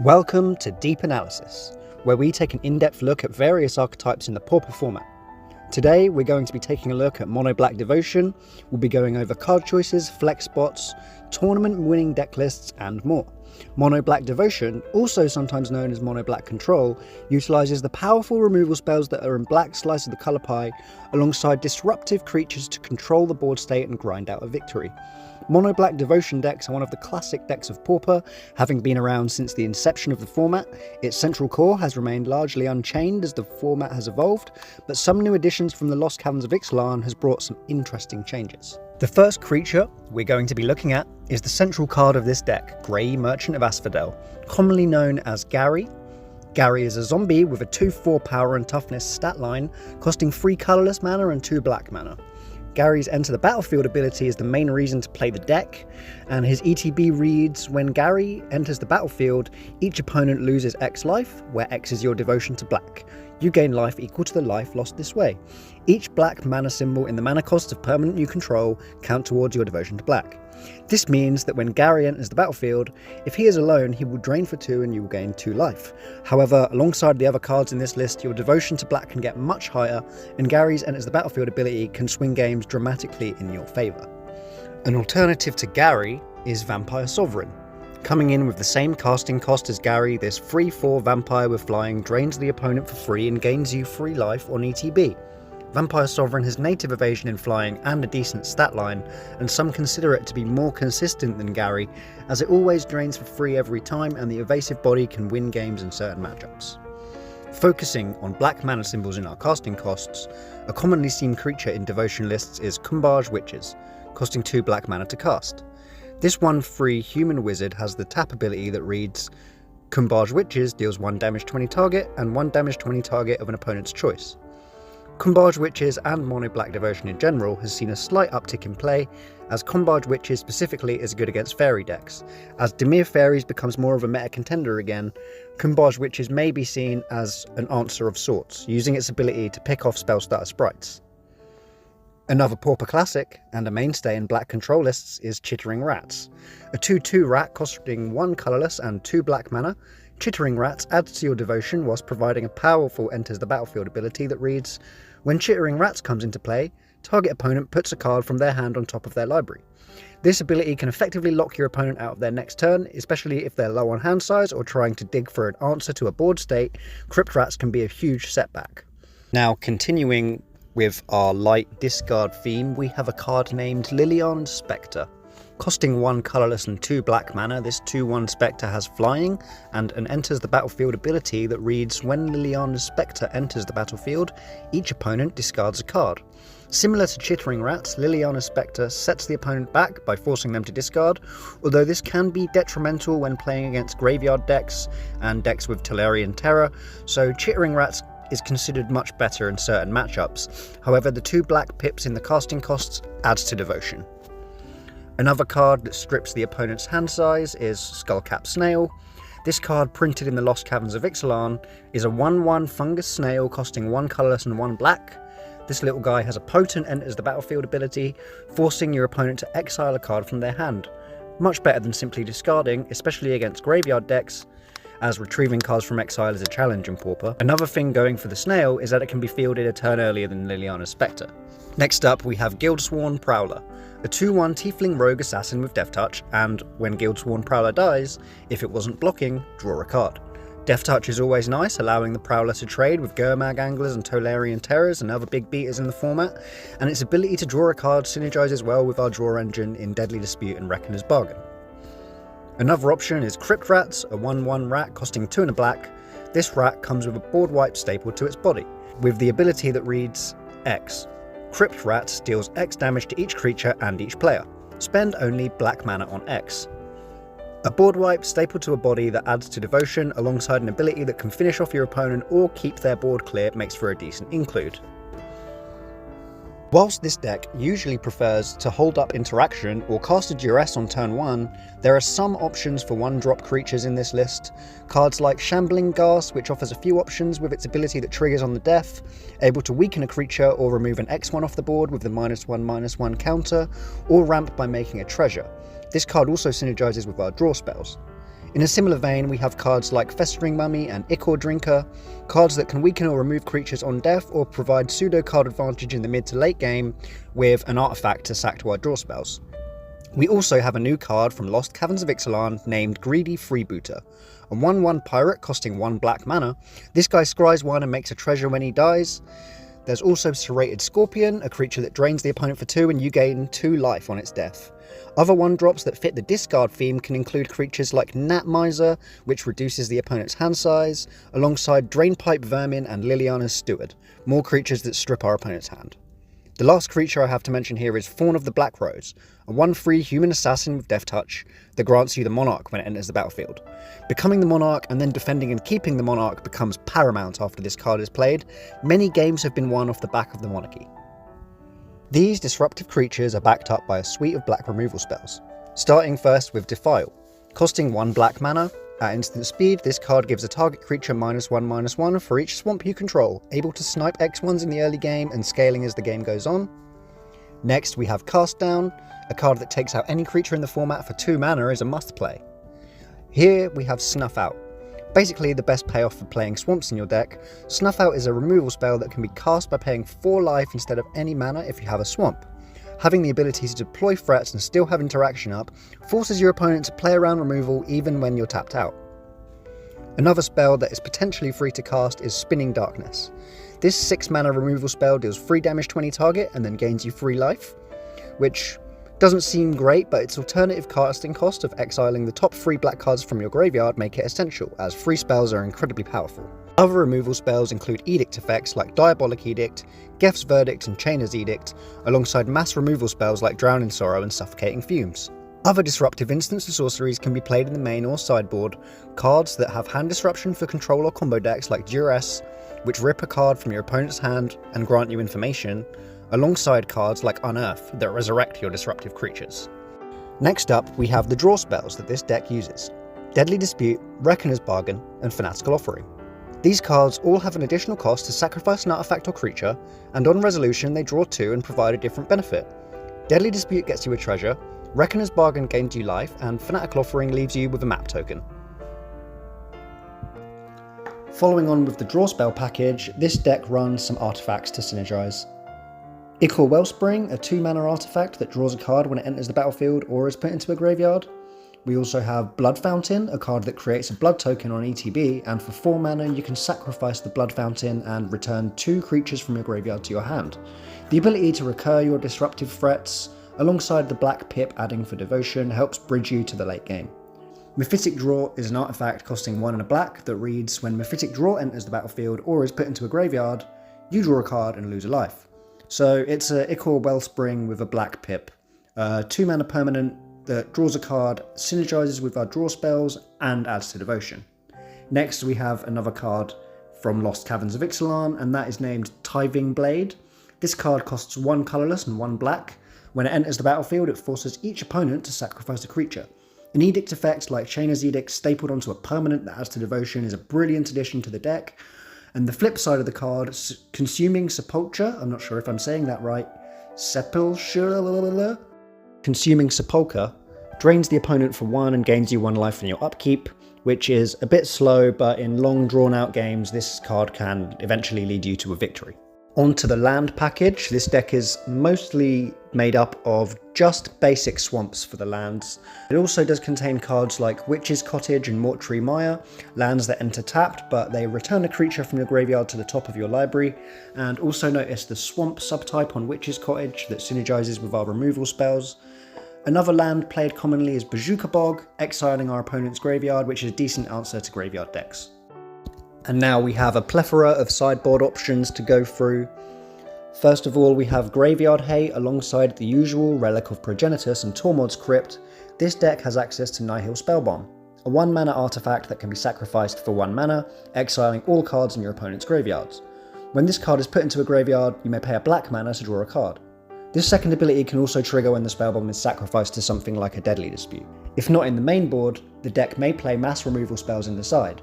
Welcome to Deep Analysis, where we take an in-depth look at various archetypes in the Pauper format. Today we're going to be taking a look at Mono Black Devotion, we'll be going over card choices, flex spots, tournament winning deck lists and more. Mono Black Devotion, also sometimes known as Mono Black Control, utilises the powerful removal spells that are in black slice of the colour pie, alongside disruptive creatures to control the board state and grind out a victory. Mono Black Devotion decks are one of the classic decks of Pauper, having been around since the inception of the format. Its central core has remained largely unchanged as the format has evolved, but some new additions from the Lost Caverns of Ixalan has brought some interesting changes. The first creature we're going to be looking at is the central card of this deck, Grey Merchant of Asphodel, commonly known as Gary. Gary is a zombie with a 2/4 power and toughness stat line, costing 3 colourless mana and 2 black mana. Gary's Enter the Battlefield ability is the main reason to play the deck, and his ETB reads, when Gary enters the battlefield, each opponent loses X life, where X is your devotion to black. You gain life equal to the life lost this way. Each black mana symbol in the mana cost of permanent you control count towards your devotion to black. This means that when Gary enters the battlefield, if he is alone, he will drain for 2 and you will gain 2 life. However, alongside the other cards in this list, your devotion to black can get much higher, and Gary's Enters the Battlefield ability can swing games dramatically in your favour. An alternative to Gary is Vampire Sovereign. Coming in with the same casting cost as Gary, this 3/4 vampire with flying drains the opponent for free and gains you 3 life on ETB. Vampire Sovereign has native evasion in flying and a decent stat line, and some consider it to be more consistent than Gary, as it always drains for free every time and the evasive body can win games in certain matchups. Focusing on black mana symbols in our casting costs, a commonly seen creature in devotion lists is Kumbaj Witches, costing 2 black mana to cast. This 1/3 human wizard has the tap ability that reads, Kumbaj Witches deals 1 damage to any target and 1 damage to any target of an opponent's choice. Kumbaj Witches and Mono Black Devotion in general has seen a slight uptick in play, as Kumbaj Witches specifically is good against fairy decks. As Dimir Fairies becomes more of a meta contender again, Kumbaj Witches may be seen as an answer of sorts, using its ability to pick off spell starter sprites. Another Pauper classic, and a mainstay in black control lists, is Chittering Rats. A 2/2 rat costing 1 colourless and 2 black mana, Chittering Rats adds to your devotion whilst providing a powerful Enters the Battlefield ability that reads, when Chittering Rats comes into play, target opponent puts a card from their hand on top of their library. This ability can effectively lock your opponent out of their next turn, especially if they're low on hand size or trying to dig for an answer to a board state. Crypt Rats can be a huge setback. Now, continuing with our light discard theme, we have a card named Lilian Spectre. Costing 1 colourless and 2 black mana, this 2/1 Spectre has flying and an Enters the Battlefield ability that reads, when Liliana's Spectre enters the battlefield, each opponent discards a card. Similar to Chittering Rats, Liliana's Spectre sets the opponent back by forcing them to discard, although this can be detrimental when playing against graveyard decks and decks with Tolarian Terror, so Chittering Rats is considered much better in certain matchups. However, the 2 black pips in the casting costs adds to devotion. Another card that strips the opponent's hand size is Skullcap Snail. This card, printed in the Lost Caverns of Ixalan, is a 1/1 fungus snail costing 1 colourless and 1 black. This little guy has a potent Enters the Battlefield ability, forcing your opponent to exile a card from their hand. Much better than simply discarding, especially against graveyard decks, as retrieving cards from exile is a challenge in Pauper. Another thing going for the snail is that it can be fielded a turn earlier than Liliana's Spectre. Next up we have Guildsworn Prowler, a 2/1 Tiefling Rogue Assassin with Death Touch, and when Guildsworn Prowler dies, if it wasn't blocking, draw a card. Death Touch is always nice, allowing the Prowler to trade with Gurmag Anglers and Tolarian Terrors and other big beaters in the format, and its ability to draw a card synergizes well with our draw engine in Deadly Dispute and Reckoner's Bargain. Another option is Crypt Rats, a 1/1 rat costing 2 and a black. This rat comes with a board wipe stapled to its body, with the ability that reads, X. Crypt Rats deals X damage to each creature and each player. Spend only black mana on X. A board wipe stapled to a body that adds to devotion alongside an ability that can finish off your opponent or keep their board clear makes for a decent include. Whilst this deck usually prefers to hold up interaction or cast a duress on turn 1, there are some options for 1-drop creatures in this list. Cards like Shambling Ghast, which offers a few options with its ability that triggers on the death, able to weaken a creature or remove an X1 off the board with the -1/-1 counter, or ramp by making a treasure. This card also synergizes with our draw spells. In a similar vein, we have cards like Festering Mummy and Ichor Drinker, cards that can weaken or remove creatures on death or provide pseudo card advantage in the mid to late game with an artifact to sack to our draw spells. We also have a new card from Lost Caverns of Ixalan named Greedy Freebooter. A 1/1 pirate costing 1 black mana, this guy scries 1 and makes a treasure when he dies. There's also Serrated Scorpion, a creature that drains the opponent for 2 and you gain 2 life on its death. Other 1-drops that fit the discard theme can include creatures like Gnat Miser, which reduces the opponent's hand size, alongside Drainpipe Vermin and Liliana's Steward, more creatures that strip our opponent's hand. The last creature I have to mention here is Fawn of the Black Rose, a 1/3 human assassin with Death Touch that grants you the Monarch when it enters the battlefield. Becoming the Monarch and then defending and keeping the Monarch becomes paramount after this card is played. Many games have been won off the back of the Monarchy. These disruptive creatures are backed up by a suite of black removal spells, starting first with Defile. Costing 1 black mana, at instant speed this card gives a target creature -1/-1 for each swamp you control, able to snipe X1s in the early game and scaling as the game goes on. Next we have Cast Down, a card that takes out any creature in the format for 2 mana is a must play. Here we have Snuff Out. Basically the best payoff for playing swamps in your deck. Snuff Out is a removal spell that can be cast by paying 4 life instead of any mana if you have a swamp. Having the ability to deploy threats and still have interaction up forces your opponent to play around removal even when you're tapped out. Another spell that is potentially free to cast is Spinning Darkness. This 6 mana removal spell deals 3 damage to any target and then gains you 3 life, which doesn't seem great, but its alternative casting cost of exiling the top 3 black cards from your graveyard make it essential, as free spells are incredibly powerful. Other removal spells include edict effects like Diabolic Edict, Geth's Verdict and Chainer's Edict, alongside mass removal spells like Drown in Sorrow and Suffocating Fumes. Other disruptive instants and sorceries can be played in the main or sideboard, cards that have hand disruption for control or combo decks like Duress, which rip a card from your opponent's hand and grant you information, alongside cards like Unearth that resurrect your disruptive creatures. Next up, we have the draw spells that this deck uses: Deadly Dispute, Reckoner's Bargain, and Fanatical Offering. These cards all have an additional cost to sacrifice an artifact or creature, and on resolution they draw 2 and provide a different benefit. Deadly Dispute gets you a treasure, Reckoner's Bargain gains you life, and Fanatical Offering leaves you with a map token. Following on with the draw spell package, this deck runs some artifacts to synergize. Ichor Wellspring, a 2 mana artifact that draws a card when it enters the battlefield or is put into a graveyard. We also have Blood Fountain, a card that creates a blood token on ETB, and for 4 mana you can sacrifice the Blood Fountain and return 2 creatures from your graveyard to your hand. The ability to recur your disruptive threats, alongside the Black Pip adding for Devotion, helps bridge you to the late game. Mephitic Draw is an artifact costing 1 and a black that reads, when Mephitic Draw enters the battlefield or is put into a graveyard, you draw a card and lose a life. So it's a Ichor Wellspring with a Black Pip, 2 mana permanent that draws a card, synergizes with our draw spells, and adds to Devotion. Next we have another card from Lost Caverns of Ixalan, and that is named Tithing Blade. This card costs 1 colourless and 1 black. When it enters the battlefield it forces each opponent to sacrifice a creature. An edict effect like Chainer's Edict stapled onto a permanent that adds to Devotion is a brilliant addition to the deck. And the flip side of the card, Consuming Sepulchre, I'm not sure if I'm saying that right, Consuming Sepulchre drains the opponent for 1 and gains you 1 life in your upkeep, which is a bit slow, but in long drawn out games this card can eventually lead you to a victory. On to the land package. This deck is mostly made up of just basic swamps for the lands. It also does contain cards like Witch's Cottage and Mortuary Mire, lands that enter tapped but they return a creature from your graveyard to the top of your library, and also notice the swamp subtype on Witch's Cottage that synergizes with our removal spells. Another land played commonly is Bazooka Bog, exiling our opponent's graveyard, which is a decent answer to graveyard decks. And now we have a plethora of sideboard options to go through. First of all, we have Graveyard Hay alongside the usual Relic of Progenitus and Tormod's Crypt. This deck has access to Nihil Spellbomb, a 1 mana artifact that can be sacrificed for 1 mana, exiling all cards in your opponent's graveyards. When this card is put into a graveyard, you may pay a black mana to draw a card. This second ability can also trigger when the Spellbomb is sacrificed to something like a Deadly Dispute. If not in the main board, the deck may play mass removal spells in the side.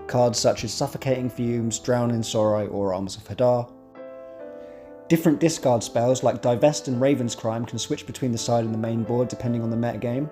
Cards such as Suffocating Fumes, Drown in Sorrow, or Arms of Hadar. Different discard spells like Divest and Raven's Crime can switch between the side and the main board depending on the metagame.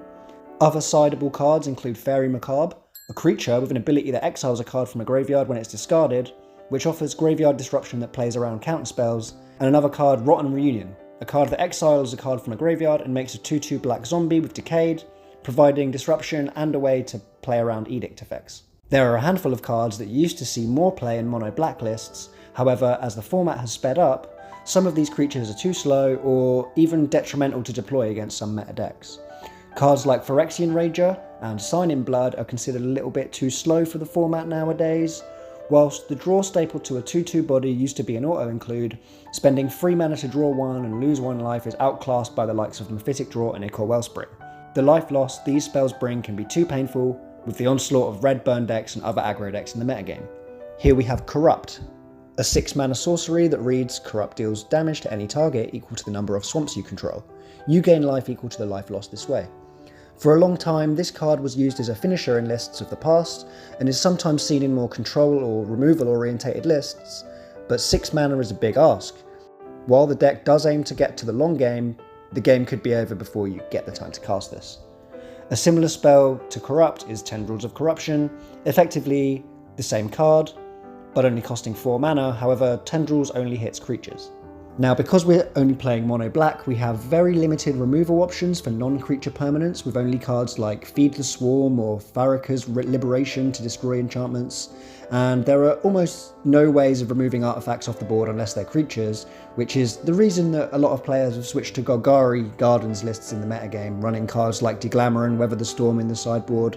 Other sideable cards include Fairy Macabre, a creature with an ability that exiles a card from a graveyard when it's discarded, which offers graveyard disruption that plays around counterspells, and another card, Rotten Reunion, a card that exiles a card from a graveyard and makes a 2/2 black zombie with Decayed, providing disruption and a way to play around edict effects. There are a handful of cards that used to see more play in mono black lists, however, as the format has sped up, some of these creatures are too slow or even detrimental to deploy against some meta decks. Cards like Phyrexian Rager and Sign in Blood are considered a little bit too slow for the format nowadays, whilst the draw staple to a 2/2 body used to be an auto-include, spending 3 mana to draw 1 and lose 1 life is outclassed by the likes of Mephitic Draw and Ichor Wellspring. The life loss these spells bring can be too painful, with the onslaught of red burn decks and other aggro decks in the metagame. Here we have Corrupt, a 6 mana sorcery that reads, Corrupt deals damage to any target equal to the number of swamps you control. You gain life equal to the life lost this way. For a long time, this card was used as a finisher in lists of the past, and is sometimes seen in more control or removal orientated lists, but 6 mana is a big ask. While the deck does aim to get to the long game, the game could be over before you get the time to cast this. A similar spell to Corrupt is Tendrils of Corruption, effectively the same card, but only costing 4 mana, however Tendrils only hits creatures. Now, because we're only playing mono black, we have very limited removal options for non-creature permanents, with only cards like Feed the Swarm or Faraka's Liberation to destroy enchantments, and there are almost no ways of removing artifacts off the board unless they're creatures, which is the reason that a lot of players have switched to Golgari Gardens lists in the metagame, running cards like Deglammer and Weather the Storm in the sideboard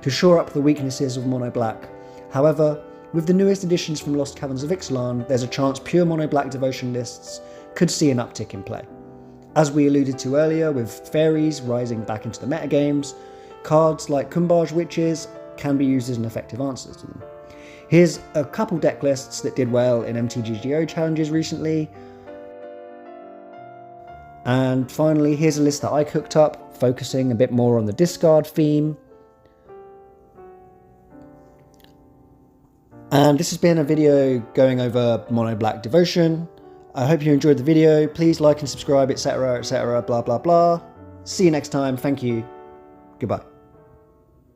to shore up the weaknesses of mono black. However, with the newest additions from Lost Caverns of Ixalan, there's a chance pure mono black devotion lists could see an uptick in play. As we alluded to earlier, with fairies rising back into the metagames, cards like Kumbaj Witches can be used as an effective answer to them. Here's a couple deck lists that did well in MTGGO challenges recently. And finally, here's a list that I cooked up, focusing a bit more on the discard theme. And this has been a video going over mono black devotion. I hope you enjoyed the video. Please like and subscribe, etc, etc, blah blah blah. See you next time. Thank you. Goodbye.